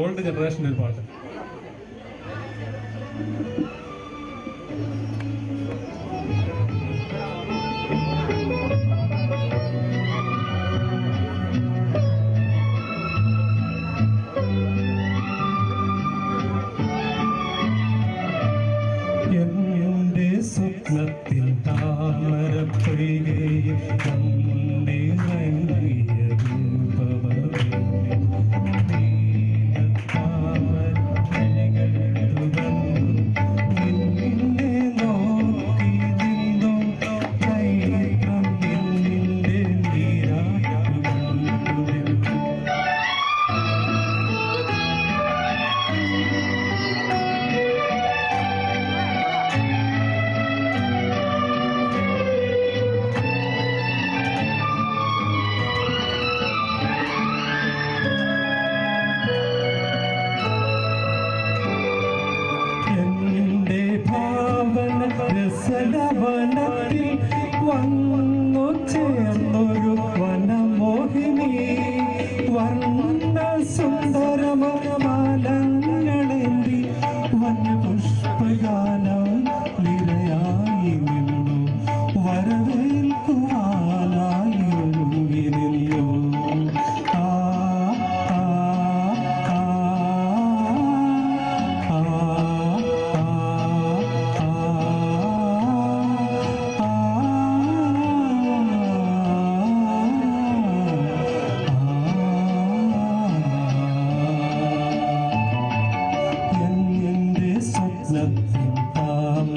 Old ജനറേഷൻ്റെ ഒരു പാട്ട്. എന്റെ സ്വപ്നത്തിൽ താമരപ്പൊയ്കയിൽ വനത്തിൽ വന്നു ചേർന്നൊരു വനമോഹിനി വർണ്ണ സുന്ദരമാലങ്ങളേന്തി വനപുഷ്പഗാനം നിരയായി നിന്നു വരവേൽക്കുവാനായി ഒരുങ്ങി നിന്നു.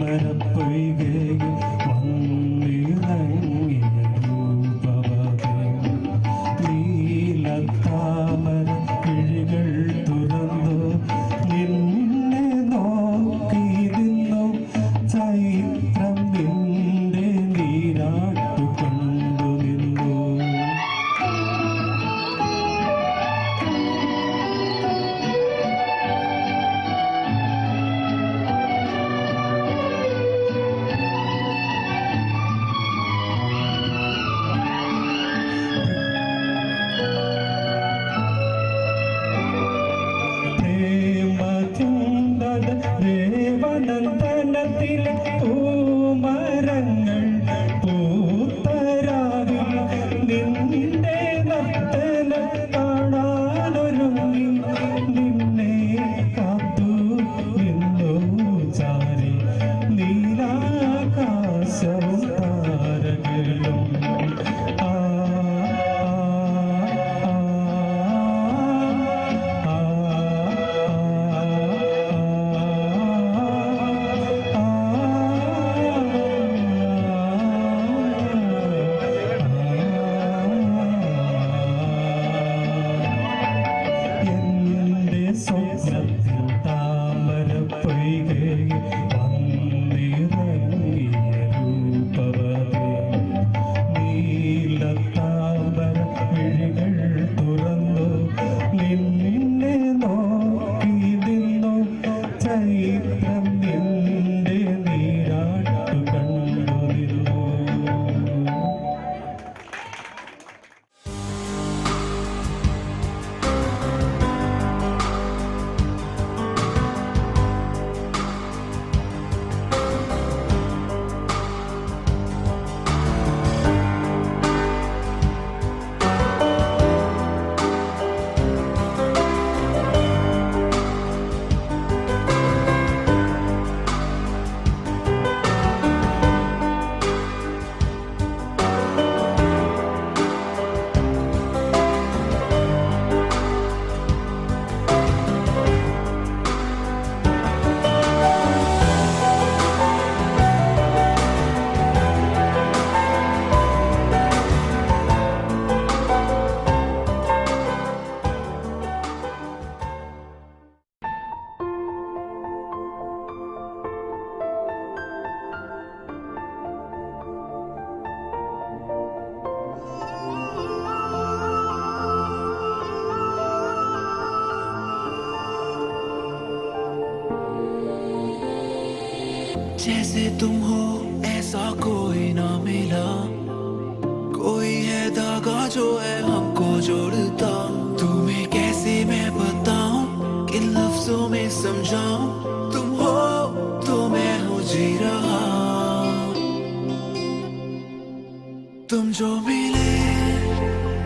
താമരപ്പൊയ്കയിൽ വന്നിറങ്ങിയ രൂപവതേ നീലത്താമര കിഴികൾ തുറന്നു നിന്നെ നോക്കിയിരുന്നു ചൈത്രം നിന്റെ നീരാട്ടു കണ്ടു നിന്നു. ദേവനന്ദനത്തിലെ പൂമരങ്ങൾ പൂത്തരാവിൽ നിന്റെ നർത്തന കാണാനൊരുങ്ങി നിന്നെ കാത്തു നിന്നു ചാരി നീലാകാശവും താരകളും. സ്വപ്നത്തിൽ താമരപ്പൊയ്കയിൽ വന്നിറങ്ങിയ രൂപവതേ നീലത്താമര കിഴികൾ തുറന്നു നിന്നെ നോക്കി നിന്നു ചൈത്രം നിന്റെ നീരാട്ടു കണ്ടു നിന്നു. जैसे तुम हो ऐसा कोई ना मिला, कोई है धागा जो है हमको जोड़ता। तुम्हें कैसे मैं बताऊं समझाऊं, तुम हो तो मैं हूँ जी रहा। तुम जो मिले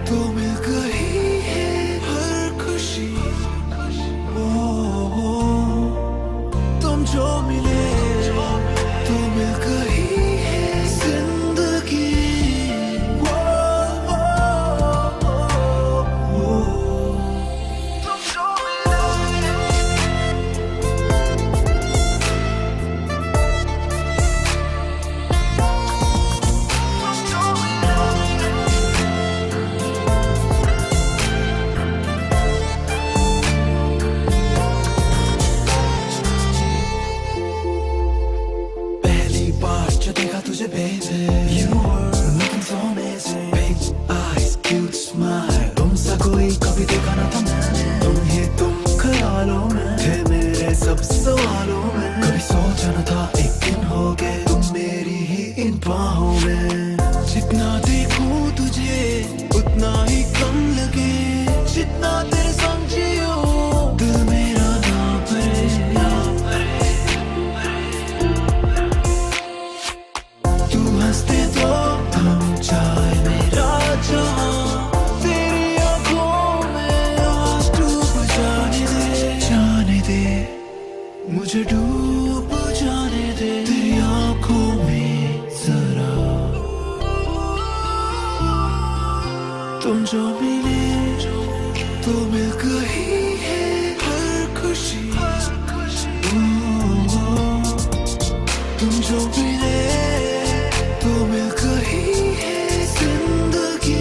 तो मिल गई है हर खुशी। ओ, तुम जो मिले तो मिल गई है जिंदगी। ओ, तुम जो मिले, तुम जो पहली बार जो देखा तुझे baby, you were looking so amazing, big eyes, cute smile, तुमसा कोई कभी देखा ना था मैंने। तुम ही तुम ख्यालों में थे मेरे सब सवालों में। कभी सोचा न था एक दिन होगे तुम मेरी ही इन बाहों में। जितना देखूं तुझे उतना ही कम लगे, जितना तेरे संग जियो दिल मेरा ना भरे। तू हंसते तो थम जाए मेरा जहां, तेरी आंखों में आज डूब जाने दे, मुझे डूब जाने दे तेरी आंखों में जरा। तुम जो मिले तो मिल गई है हर खुशी। तुम जो मिले तो मिल गई है जिंदगी।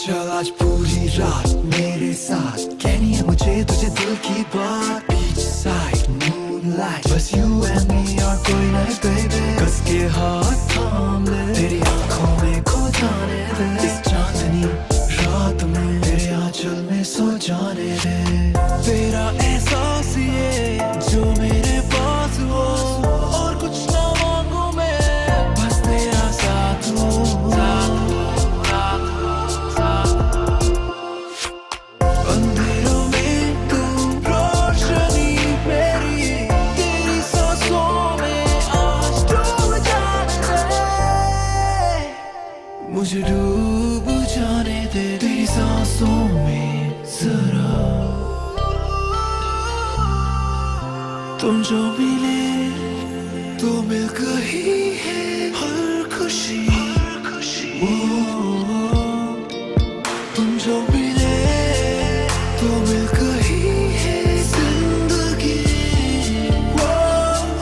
चल आज पूरी रात मेरे साथ कहनी है मुझे तुझे दिल की बात। बीच साइड मूनलाइट बस यू एंड मी और कोई नहीं बेबी। कस के हाथ थाम ले, तेरी आंखों में खो जाने दे, इस चांदनी रात में तेरे आंचल में सो जाने दे। तेरा एहसास ये जो मेरे पास हो, और कुछ ना मांगू मैं बस तेरा साथ हो। अंधेरों में तू रोशनी मेरी, तेरी सांसों में आज डूब जाने दे, मुझे डूब जाने दे तेरी सांसों में जरा। तुम जो मिले तो मिल गई है हर खुशी। ओ, तुम जो मिले तो मिल गई है जिंदगी। ओ,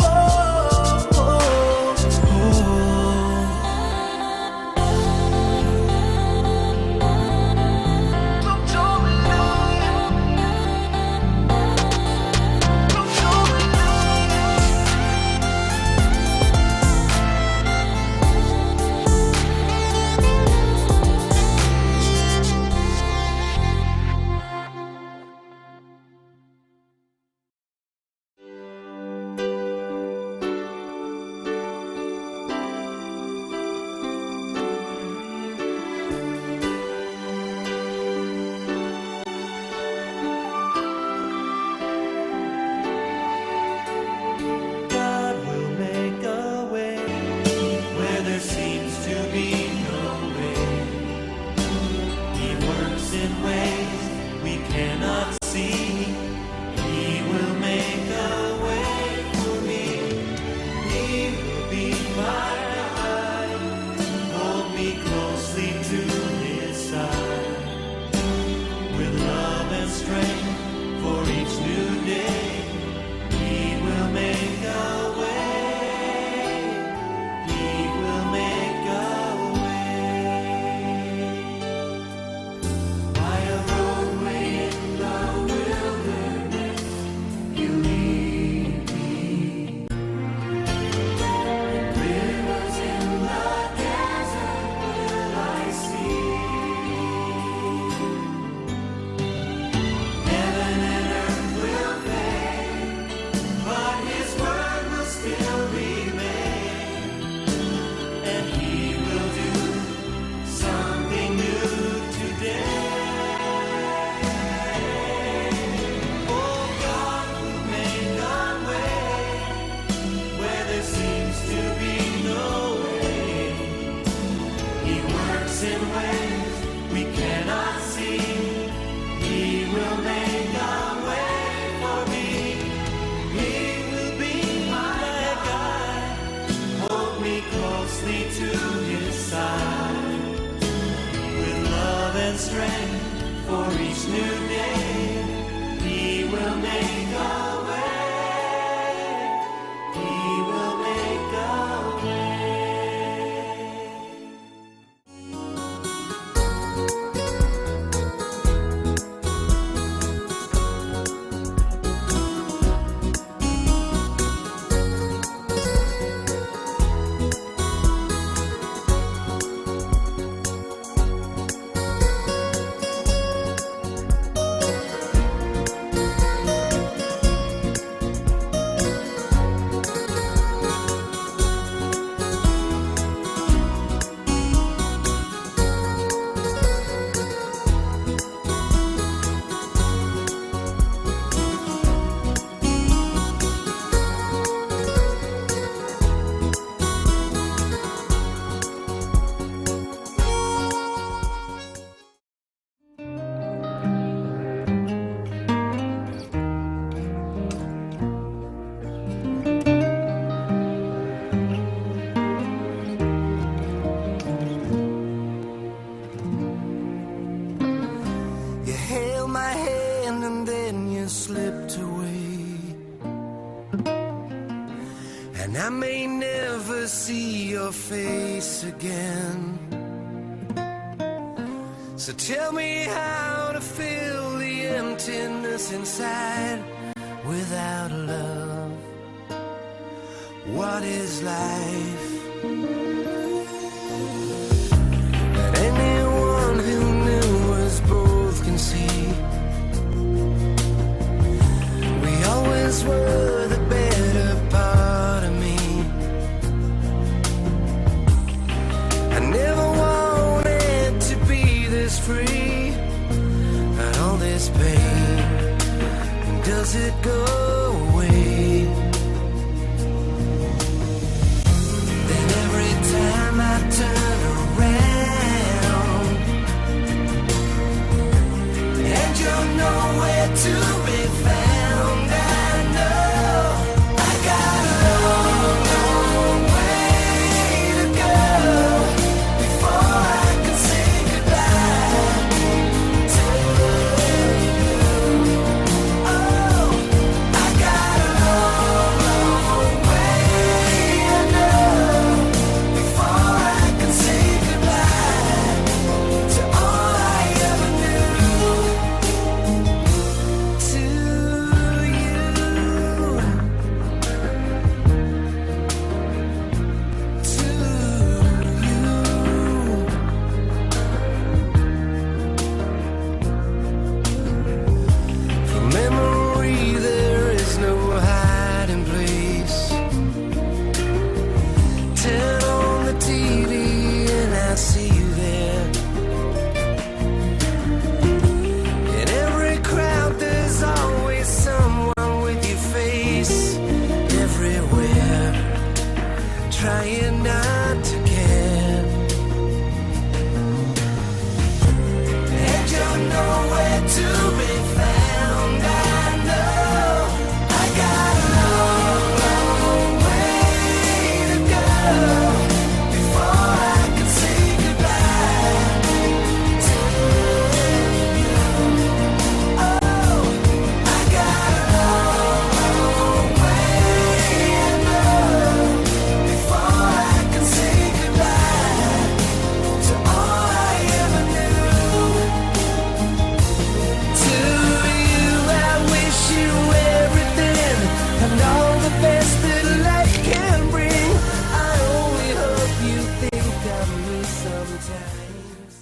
ओ, ओ, तुम जो मिले, तुम जो मिले। us in ways we cannot see. He will make a way for me. He will be my guide. Hold me closely to his side. With love and strength for each new day, he will make a way. He will make a way. You held my hand and then you slipped away, and I may never see your face again. So tell me how to fill the emptiness inside without love. What is life? And anyone who knew us both can see we always were the better part of me. I never wanted to be this free, but all this pain, does it go away? Then every time I turn around and you're nowhere to be found, I know I got a long, long way to go before I can say goodbye to you. Oh, I got a long, long way to go before I can say goodbye to all I ever knew. To you, to you. From memory there is no hiding place. Turn on the TV and I see you there. In every crowd there's always someone with your face everywhere, trying not to care. And you're nowhere to be found, I know I got a long, long way to go before I can say goodbye to you. Oh, I got a long, long way to go before I can say goodbye to all I ever knew. To you I wish you everything and all the best that life can bring. I only hope you think of me sometimes.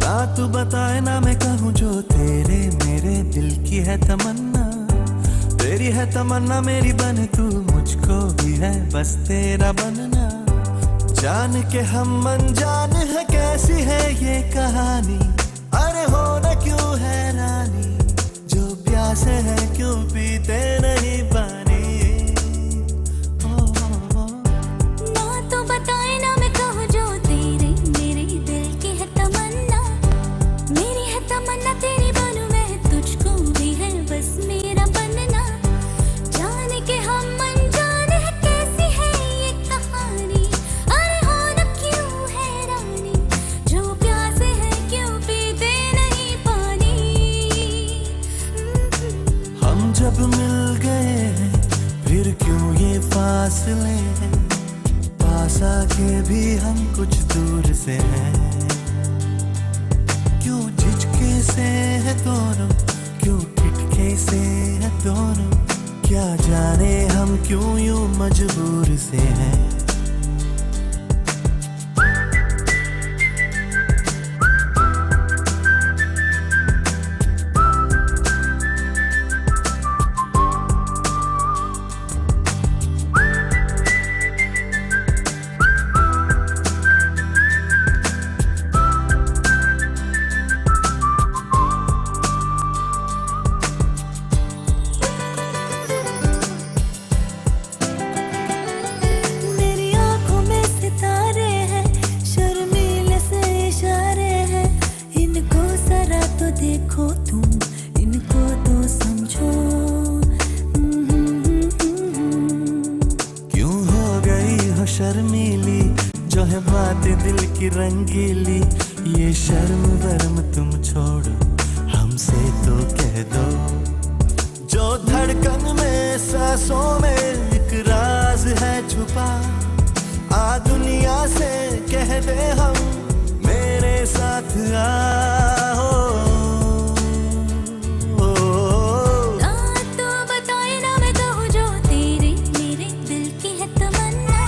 ना तू बताए ना मैं कहूँ जो तेरे मेरे दिल की है तमन्ना, तेरी है तमन्ना मेरी बन तू, मुझको भी है बस तेरा बनना। जान के हम अनजान है कैसी है ये कहानी, अरे होना क्यों है तमन्ना तेरी बनूं मैं, तुझको भी है बस मेरा बनना। जाने के हम अनजाने हैं, कैसी है ये कहानी। अरे हो न क्यों हैरानी, जो प्यासे है क्यों पीते नहीं पानी। हम जब मिल गए फिर क्यों ये फासले हैं, पास आके भी हम कुछ दूर से हैं। क्यों झिझके से है दोनों, क्यों ठिठके से है दोनों, क्या जाने हम क्यों यूं मजबूर से हैं। मेरी आंखों में सितारे हैं, शर्मीले से इशारे हैं। इनको जरा तो देखो तुम, इनको तो समझो। क्यों हो गई हो शर्मीली, जो है बातें दिल की रंगीली। ये शर्म वर्म तुम छोड़ो, हमसे तो कह दो। जो धड़कन में सांसों में एक राज है छुपा, आ दुनिया से कह दे हम, मेरे साथ आओ। ना तो बताए ना मैं कहूँ जो तेरे मेरे दिल की है तमन्ना।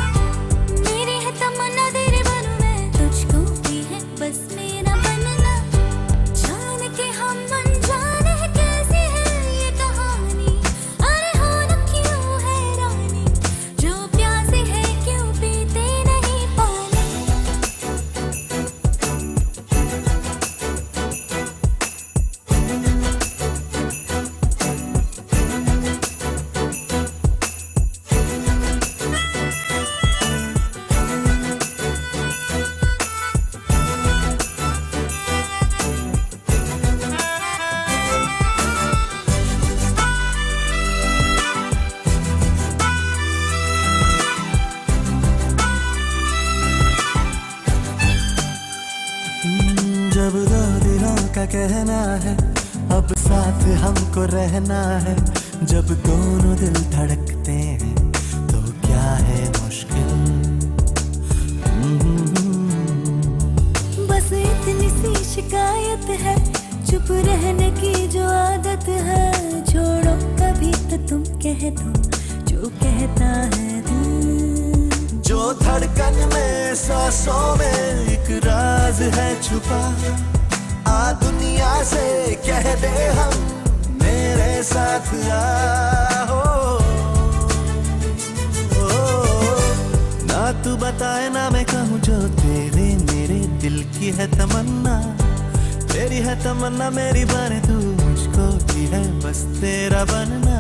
मेरी है तमन्ना तेरे बनूं मैं, तुझको भी है बस मेरा बनना। जान के हम अनजाने हैं, कैसी है ये कहानी। अरे हो न क्यों हैरानी, जो प्यासे है क्यों पीते नहीं पानी। जब दो दिलों का कहना है अब साथ हमको रहना है, जब दोनों दिल धड़कते हैं तो क्या है मुश्किल। बस इतनी सी शिकायत है, चुप रहने की जो आदत है। छोड़ो कभी तो तुम कह दो जो कहता है दिल। जो धड़कन में सांसों में एक राज है छुपा, आ दुनिया से कह दे हम, मेरे साथ आओ। ना तू बताए ना मैं कहूँ जो तेरे मेरे दिल की है तमन्ना। तेरी है तमन्ना मेरी बने तू, मुझको भी है बस तेरा बनना।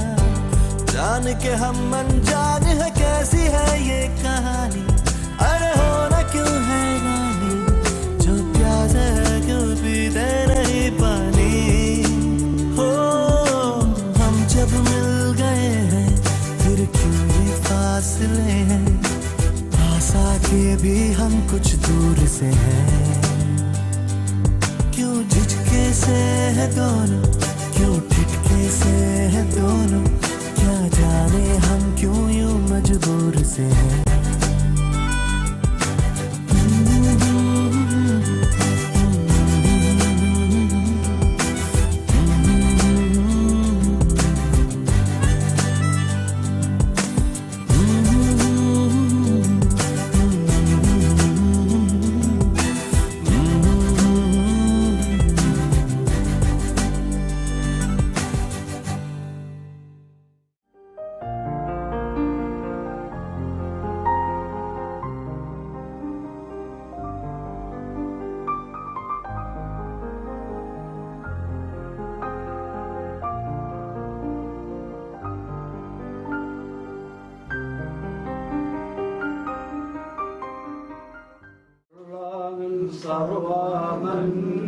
जान के हम अनजान है, कैसी है ये कहानी। अरे हो ना क्यों है रानी, जो प्यास है क्यों पीते नहीं पानी। हो हम जब मिल गए हैं फिर क्यों ये फासले हैं, पास आके भी हम कुछ दूर से हैं। क्यों झिझके से है दोनों, क्यों ठिठके से है दोनों, क्या जाने हम क्यों यूं मजबूर से हैं।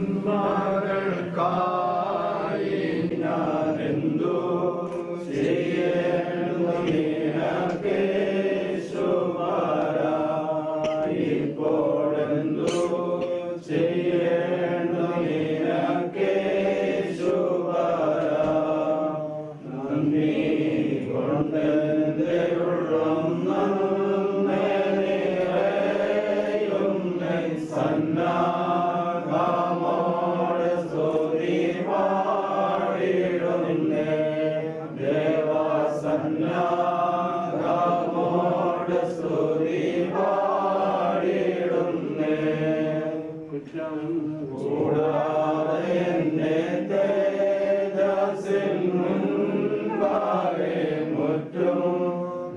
സർവനന്മകൾക്ക ഞാനെന്തു ചെയ്യേണ്ടു ഇപ്പോഴെന്തു ചെയ്യേണ്ടു നന്ദി കൊണ്ടെന്റെ ഉള്ളം സന്നാഗമോടെ സ്തുതി പാടിടുന്നേ ദേവസന്നാഗമോടെ സ്തുതി പാടിടുന്നേ കുറ്റം കൂടാതെ എന്നെ തേജസ്സിൻ മുൻപാകെ മുറ്റും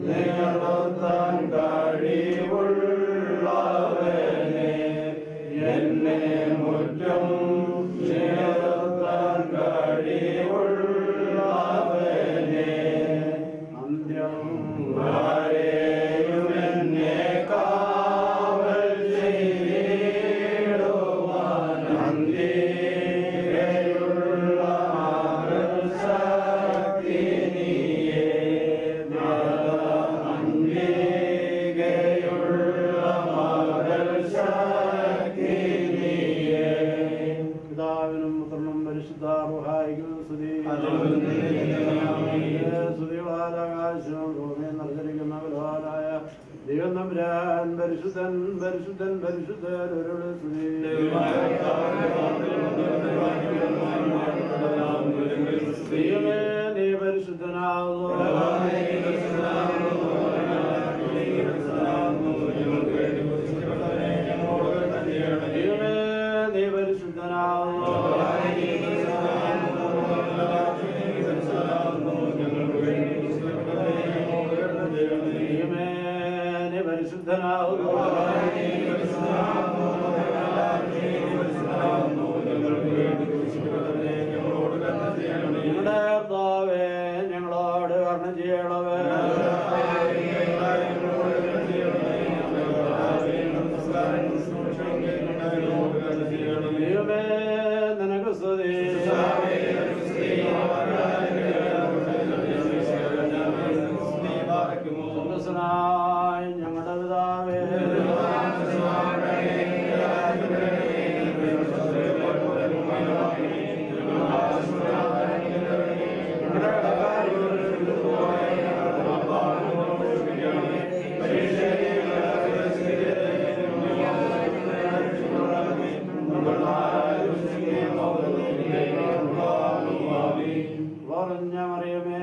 നിലനിർത്താൻ കഴിവുള്ളവനെ എന്നെ മുറ്റും നിലനിർത്താൻ കഴിവുള്ളവനെ അന്ത്യം വരെയും എന്നെ കാവൽ ചെയ്തിടുവാൻ അന്തിയുള്ള ശക്തി നീയേ പിതാവിനും പുത്രനും പരിശുദ്ധാർഹായിക്കും സ്തുതികളാകാശവും ഭൂമിയിൽ നിറഞ്ഞിരിക്കുന്ന ബലവാനായ ദൈവം തമ്പുരാൻ പരിശുദ്ധൻ പരിശുദ്ധൻ പരിശുദ്ധൻ ഒരുവളുടെ സ്തുതി. ദൈവമേ നീ പരിശുദ്ധനാകുന്നു. ദൈവമേ നീ പരിശുദ്ധനാകുന്നു. ദൈവമേ നീ പരിശുദ്ധനാകുന്നു. ഞങ്ങളുടെ കർത്താവേ ഞങ്ങളോട് കരുണ ചെയ്യണമേ. ദൈവമേ നിനക്ക് സ്തുതി. സ്വർഗ്ഗസ്ഥനായ ഞങ്ങളുടെ പിതാവേ പറഞ്ഞ മറിയമേ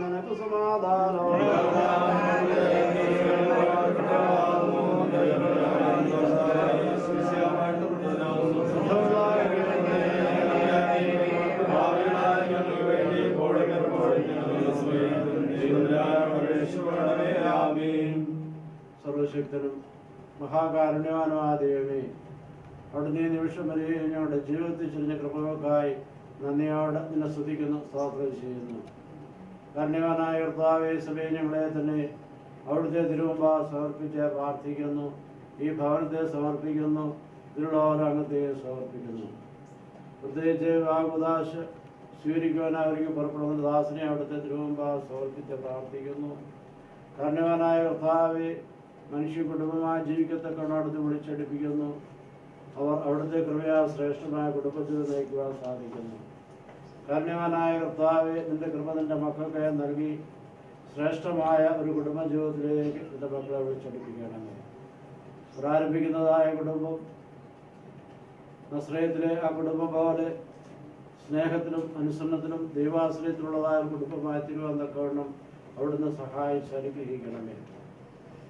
നിനക്ക് സമാധാനം. സർവശക്തനും മഹാകാരുണ്യവാനുമായ ദൈവമേ, അവിടുന്ന് ഈ നിമിഷം വരെ ഞങ്ങളുടെ ജീവിതത്തിൽ ചെറിയ കൃപകൾക്കായി നന്ദിയോടെ നിന്നെ സ്തുതിക്കുന്നു, സ്തോത്രം ചെയ്യുന്നു. കാരുണ്യവാനായ കർത്താവേ, സഭയെ ഞങ്ങളെ തന്നെ അവിടുത്തെ തിരുമുമ്പാകെ സമർപ്പിച്ച് പ്രാർത്ഥിക്കുന്നു. ഈ ഭവനത്തെ സമർപ്പിക്കുന്നു, ഇതിലുള്ള ഓരോ അംഗത്തെയും സമർപ്പിക്കുന്നു. പ്രത്യേകിച്ച് വാഗ്ദാശ സ്വീകരിക്കുവാനായി അവർക്ക് പുറപ്പെടുന്ന ദാസനെ അവിടുത്തെ തിരുമുമ്പാകെ സമർപ്പിച്ച് പ്രാർത്ഥിക്കുന്നു. കാരുണ്യവാനായ കർത്താവേ, മനുഷ്യ കുടുംബമായി ജീവിക്കത്തക്കൊണ്ട് അവിടുത്തെ വിളിച്ചെടുപ്പിക്കുന്നു. അവർ അവിടുത്തെ കൃപയാൽ ശ്രേഷ്ഠമായ കുടുംബത്തിൽ നയിക്കുവാൻ സാധിക്കുന്നു. കാരുണ്യവാനായ കർത്താവേ, നിന്റെ കൃപ നിന്റെ മക്കൾക്ക് നൽകി ശ്രേഷ്ഠമായ ഒരു കുടുംബ ജീവിതത്തിലേക്ക് നിന്റെ മക്കളെ വിളിച്ചെടുപ്പിക്കണമേ. പ്രാരംഭിക്കുന്നതായ കുടുംബം നസ്രയത്തിലെ ആ കുടുംബം പോലെ സ്നേഹത്തിലും അനുസരണത്തിലും ദൈവാശ്രയത്തിലുള്ളതായ കുടുംബമായി തീരുവാൻ തക്കവണ്ണം അവിടുന്ന് സഹായിച്ച് അനുഗ്രഹിക്കണമേ.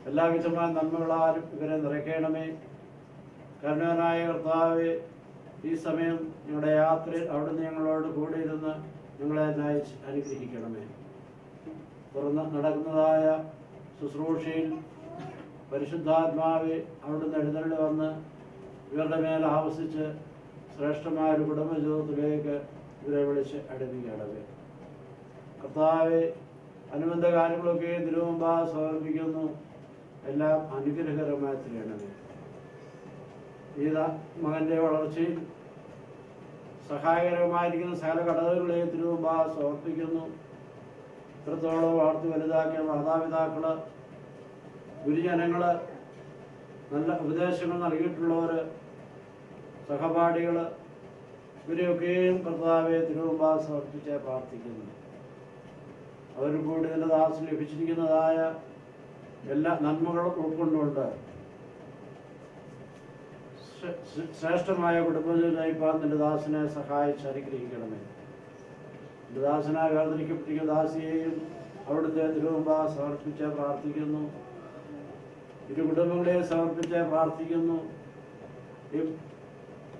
എല്ലാവിധമായ നന്മകളാലും ഇവരെ നിറയ്ക്കണമേ. കരുണാനായ കർത്താവേ, ഈ സമയം ഞങ്ങളുടെ യാത്രയിൽ അവിടുന്ന് ഞങ്ങളോട് കൂടെ ഇരുന്ന് ഞങ്ങളെ നയിച്ച് അനുഗ്രഹിക്കണമേ. തുറന്ന് നടക്കുന്നതായ ശുശ്രൂഷയിൽ പരിശുദ്ധാത്മാവെ അവിടുന്ന് എഴുന്നള്ളി വന്ന് ഇവരുടെ മേൽ ആവസിച്ച് ശ്രേഷ്ഠമായൊരു കുടുംബ ജീവിതത്തിലേക്ക് ഇവരെ വിളിച്ച് അടുപ്പിക്കണമേ. കർത്താവെ, അനുബന്ധ കാര്യങ്ങളൊക്കെ തിരുമുമ്പാകെ സമർപ്പിക്കുന്നു. എല്ലാം അനുഗ്രഹകരമായി തീരണമേ. ഈ മകൻ്റെ വളർച്ചയിൽ സഹായകരമായിരിക്കുന്ന സകല ഘടകങ്ങളെയും തിരുമുമ്പാകെ സമർപ്പിക്കുന്നു. ഇത്രത്തോളം വളർത്തി വലുതാക്കിയ മാതാപിതാക്കള്, ഗുരുജനങ്ങള്, നല്ല ഉപദേശങ്ങൾ നൽകിയിട്ടുള്ളവർ, സഹപാഠികൾ, ഇവരെയൊക്കെയും കർത്താവെ തിരുമുമ്പാകെ സമർപ്പിച്ച് പ്രാർത്ഥിക്കുന്നു. അവർ കൂടി നിന്റെ ദാസന് ലഭിച്ചിരിക്കുന്നതായ എല്ലാ നന്മകളും ഉൾക്കൊണ്ടുകൊണ്ട് ശ്രേഷ്ഠമായ കുടുംബത്തിൽ നയിപ്പാൻ നിന്റെ ദാസനെ സഹായിച്ച് അനുഗ്രഹിക്കണമേ. നിന്റെ ദാസനായി വേർതിരിക്കപ്പെട്ടിരിക്കുന്ന ദാസിയെയും അവിടുത്തെ തിരുമുമ്പാകെ സമർപ്പിച്ച് പ്രാർത്ഥിക്കുന്നു. ഇരു കുടുംബങ്ങളെ സമർപ്പിച്ച് പ്രാർത്ഥിക്കുന്നു. ഈ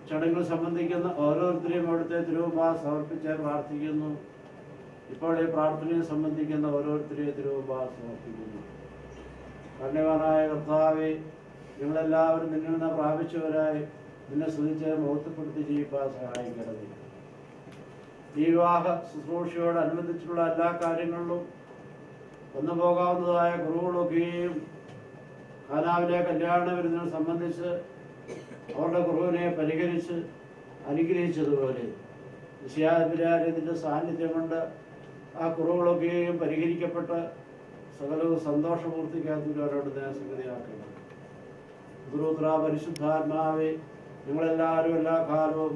ചടങ്ങിൽ സംബന്ധിക്കുന്ന ഓരോരുത്തരെയും അവിടുത്തെ തിരുമുമ്പാകെ സമർപ്പിച്ച് പ്രാർത്ഥിക്കുന്നു. ഇപ്പോൾ ഈ പ്രാർത്ഥനയെ സംബന്ധിക്കുന്ന ഓരോരുത്തരെയും തിരുമുമ്പാകെ സമർപ്പിക്കുന്നു. കരുണ്യവാനായ കർത്താവേ, നിങ്ങളെല്ലാവരും നിന്നിൽ നിന്ന് പ്രാപിച്ചവരായി നിന്നെ സ്തുതിച്ച് മഹത്വപ്പെടുത്തി ജീവിക്കാൻ സഹായിക്കണമേ. ഈ വിവാഹ ശുശ്രൂഷയോടനുബന്ധിച്ചുള്ള എല്ലാ കാര്യങ്ങളിലും വന്നു പോകാവുന്നതായ കുറവുകളൊക്കെയും ഖാനാവിലെ കല്യാണ വിരുന്നിനെ സംബന്ധിച്ച് അവരുടെ കുറവിനെ പരിഹരിച്ച് അനുഗ്രഹിച്ചതുപോലെ വിശയാതിന്റെ സാന്നിധ്യം കൊണ്ട് ആ കുറവുകളൊക്കെയും പരിഹരിക്കപ്പെട്ട് സകലവും സന്തോഷപൂർത്തിക്കാത്തവരോട് സംഗതിയാക്കണം. ഗുരുത്ര പരിശുദ്ധാത്മാവെ, നിങ്ങളെല്ലാവരും എല്ലാ കാലവും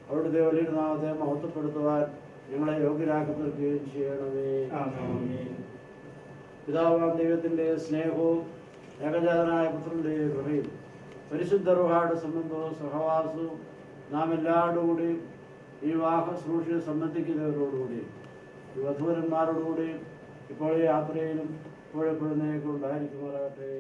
അവിടുത്തെ വലിയ നാമത്തെ മഹത്വപ്പെടുത്തുവാൻ ഞങ്ങളെ യോഗ്യരാക്കി തീർക്കുകയും ചെയ്യണമേ. പിതാവാം ദൈവത്തിൻ്റെ സ്നേഹവും ഏകജാതനായ പുത്രൻ്റെ കൃപയും പരിശുദ്ധ റുഹായുടെ സംബന്ധവും സഹവാസവും നാം എല്ലാവരോടും കൂടിയും ഈ വിവാഹ ശുശ്രൂഷയെ സംബന്ധിക്കുന്നവരോടുകൂടിയും ഈ വധൂവരന്മാരോടുകൂടിയും ഇപ്പോൾ യാത്രയിലും ഇപ്പോഴെപ്പോഴും ഉണ്ടായിരിക്കുമാറാകട്ടെ.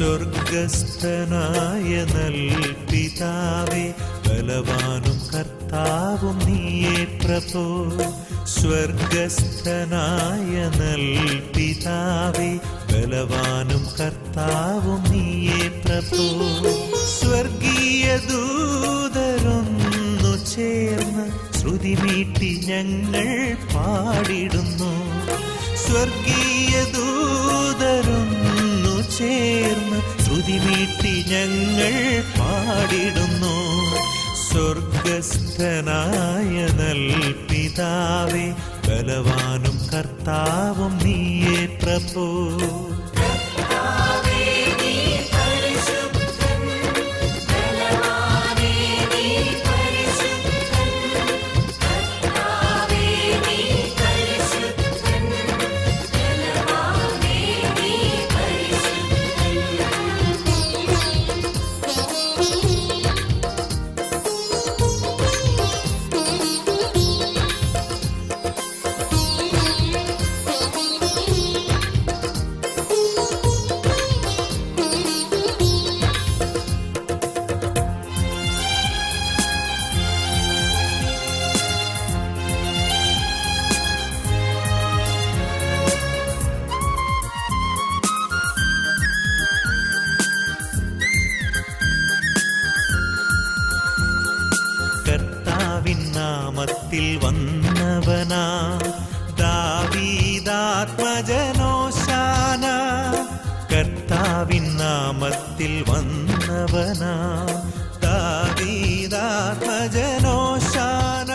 സ്വർഗസ്ഥനായ നൽപിതാവേ, ബലവാനും കർത്താവും നീയേ പ്രഭോ. സ്വർഗസ്ഥനായ നൽപിതാവേ, ബലവാനും കർത്താവും നീയേ പ്രഭോ. സ്വർഗീയ ദൂതരൊന്നു ചേർന്ന് ശ്രുതിമീട്ടി ഞങ്ങൾ പാടിടുന്നു. സ്വർഗീയ ദൂതരൊന്നു ചേർന്ന് ശ്രുതിമീട്ടി ഞങ്ങൾ പാടിടുന്നു. സ്വർഗസ്ഥനായ നൽപിതാവേ, ബലവാനും കർത്താവും നീയേ പ്രഭോ. നാമത്തിൽ വന്നവനാ ദാവീദാത്മജനോശാന. കർത്താവിൻ നാമത്തിൽ വന്നവനാ ദാവീദാത്മജനോശാന.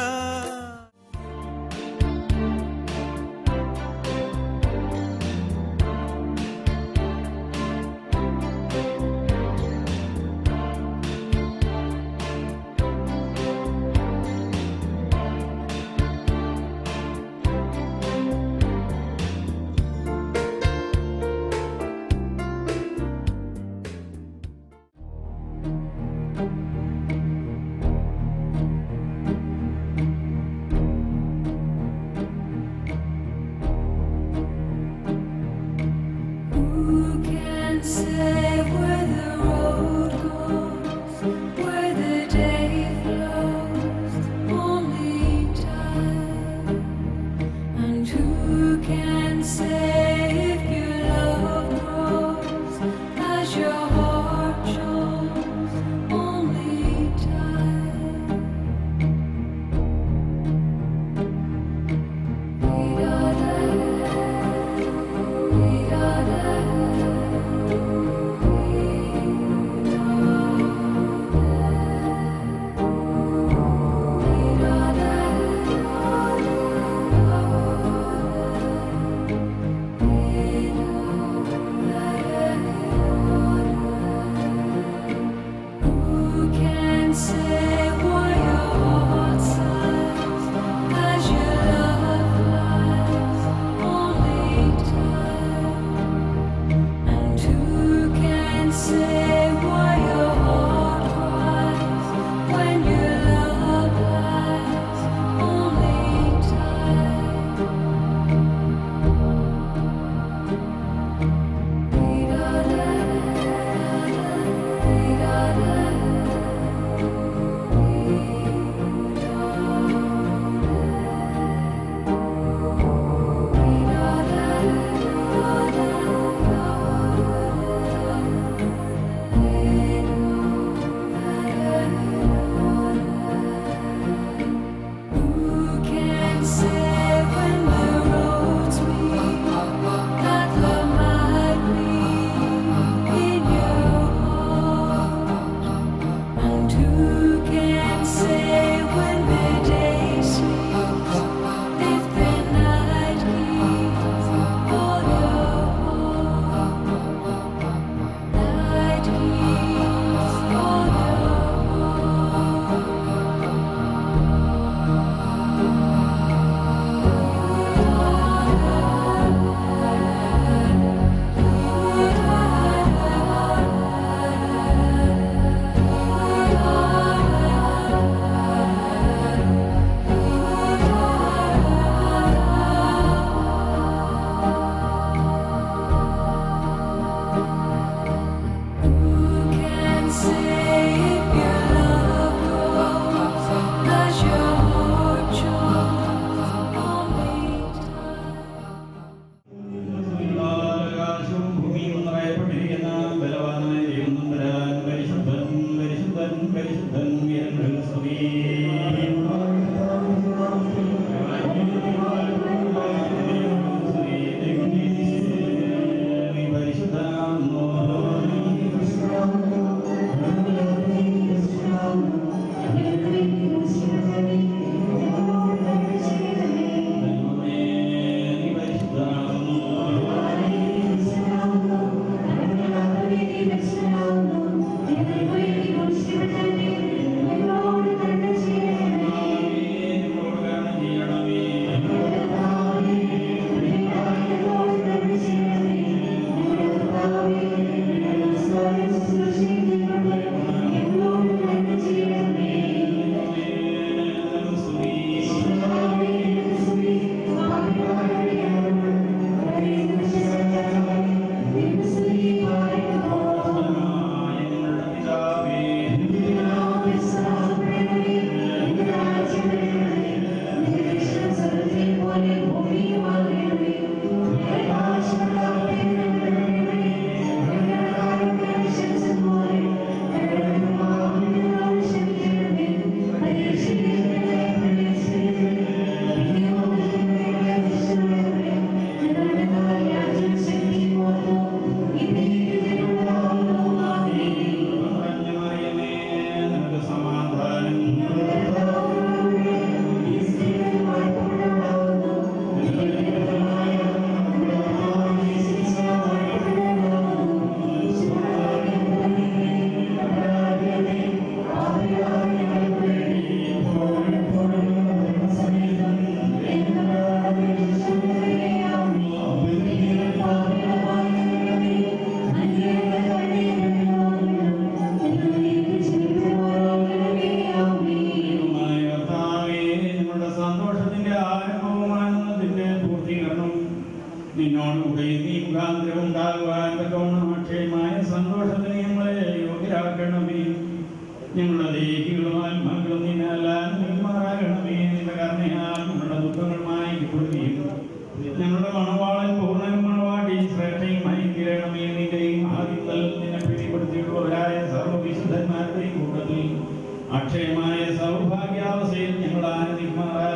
ഉണ്ടാകുവാൻ തക്കവണ്ണം അക്ഷയമായ സന്തോഷത്തിന് ഞങ്ങളെ യോഗ്യരാക്കണമേ. ഞങ്ങളുടെ ദേഹികളും ആത്മാക്കളും നിന്നാലാൽ നിർമാറാകണമേ. നിന്റെ കരുണയാൽ ഞങ്ങളുടെ ദുഃഖങ്ങൾ മായിക്കപ്പെടുകയും ഞങ്ങളുടെ മണവാളൻ പൂർണ്ണനും മണവാട്ടി ശ്രേഷ്ഠയുമായി തീരണമേ. നിന്റെയും ആദ്യങ്ങൾ നിന്നെ പ്രീതിപ്പെടുത്തിയുള്ളവരായ സർവ്വവിശുദ്ധന്മാരുടെയും കൂട്ടത്തിൽ അക്ഷയമായ സൗഭാഗ്യാവസ്ഥയിൽ ഞങ്ങൾ ആനന്ദിക്കുമാറാകണമേ.